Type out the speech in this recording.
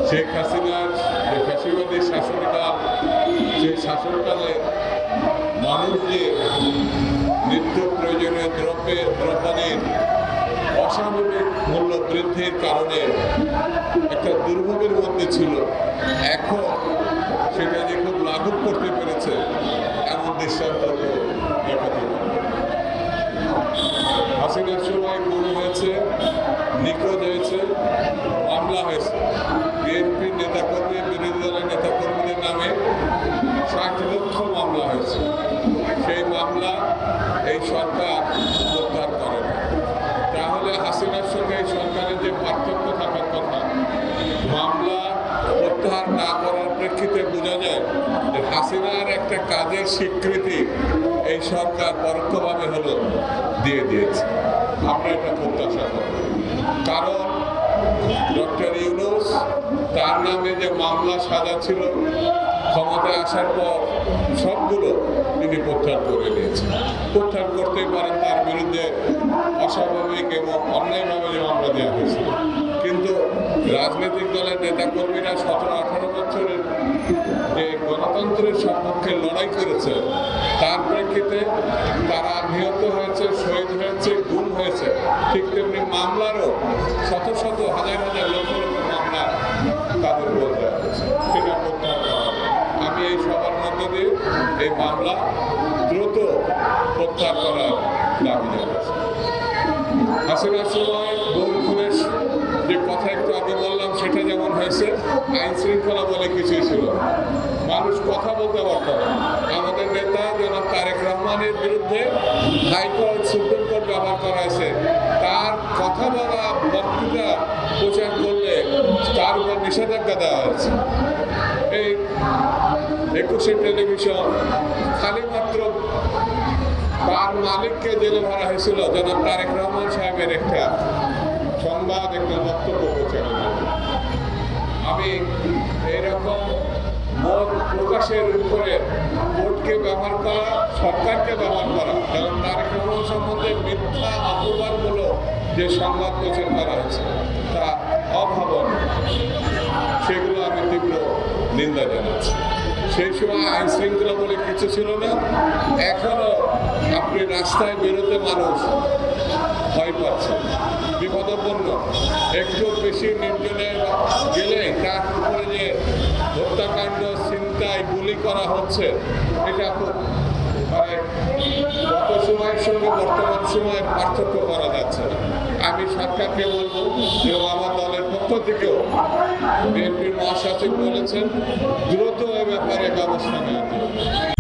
শেখ হাসিনার যে ফ্যাসিবাদী শাসনকাল, সেই শাসনকালে মানুষ যে নিত্য প্রয়োজনীয় দ্রব্যাদির অস্বাভাবিক মূল্য বৃদ্ধির কারণে একটা দুর্ভোগের মধ্যে ছিল, এখন সেটা যে খুব লাঘব করতে পেরেছে এমন দৃষ্টান্ত দেখাতে পারে। হাসিনার সময় গুম হয়েছে, নিখোঁজ হয়েছে, মামলা হয়েছে। বিএনপির নেতাকর্মী, বিরোধী দলের নেতাকর্মীদের নামে ৬০ লক্ষ মামলা হয়েছে। সেই মামলা এই সরকার প্রত্যাহার করে না। তাহলে হাসিনার সঙ্গে এই সরকারের যে পার্থক্য থাকার কথা, মামলা প্রত্যাহার না করার প্রেক্ষিতে বোঝা যায় যে হাসিনার একটা কাজের স্বীকৃতি এই সরকার পরোক্ষভাবে হলো দিয়ে দিয়েছে। আমরা এটা প্রত্যাশা করি, কারণ ডক্টর ইউনূস তার নামে যে মামলা সাজা ছিল, ক্ষমতায় আসার পর সবগুলো তিনি প্রত্যাহার করে নিয়েছেন। প্রত্যাহার করতেই পারেন, তার বিরুদ্ধে অস্বাভাবিক এবং অন্যায়ভাবে যে মামলা দেওয়া হয়েছিল। কিন্তু রাজনৈতিক দলের নেতাকর্মীরা 17-18 বছরের যে গণতন্ত্রের সপক্ষে লড়াই করেছে, তার প্রেক্ষিতে তারা নিহত হয়েছে, শহীদ হয়েছে, গুম হয়েছে। ঠিক তেমনি মামলারও শত শত হাজার হাজার লক্ষ লক্ষ মামলা তাদের উপর দেওয়া হয়েছে। সেটা প্রত্যাহার করা হবে। আমি এই সবার মধ্য দিয়ে এই মামলা দ্রুত প্রত্যাহার করার দাবি জানাচ্ছি। হাসিনার সময় গুম খুনের যে কথা একটু আগে বললাম, সেটা যেমন হয়েছে, আইন শৃঙ্খলা বলে কিছুই ছিল না। মানুষ কথা বলতে পারত না। আমাদের নেতা জনাব তারেক রহমানের বিরুদ্ধে হাইকোর্ট, সুপ্রিম কোর্ট ব্যবহার করা হয়েছে। তার কথা বলা, বক্তৃতা প্রচার করলে তার উপর নিষেধাজ্ঞা দেওয়া হয়েছে। এই 21শে টেলিভিশন খালি মাত্র তার মালিককে জেলে ভরা হয়েছিল জনাব তারেক রহমান সাহেবের একটা সংবাদ, একটা বক্তব্য প্রচারের জন্য। আমি এইরকম মত প্রকাশের উপরে কোর্টকে ব্যবহার করা, সরকারকে ব্যবহার করা, কারণ তারেক রহমান সম্বন্ধে মিথ্যা অপবাদগুলো যে সংবাদ প্রচার করা হয়েছে তা অভাবনীয়, সেগুলো আমি তীব্র নিন্দা জানাচ্ছি। সেই সময় আইন শৃঙ্খলা বলে কিছু ছিল না। এখনো আপনি রাস্তায় বেরোতে মানুষ ভয় পাচ্ছে, বিপদাপন্ন। একটু বেশি নির্জনে গেলে তার উপরে যে হত্যাকাণ্ড, ছিনতাই, গুলি করা হচ্ছে, এটা খুব গত সময়ের সঙ্গে বর্তমান সময়ের পার্থক্য করা যাচ্ছে না। আমি সরকারকে বলবো এবং আমার দলের পক্ষ থেকেও বিএনপির মহাসচিব বলেছেন দ্রুত এ ব্যাপারে ব্যবস্থা নেওয়ার জন্য।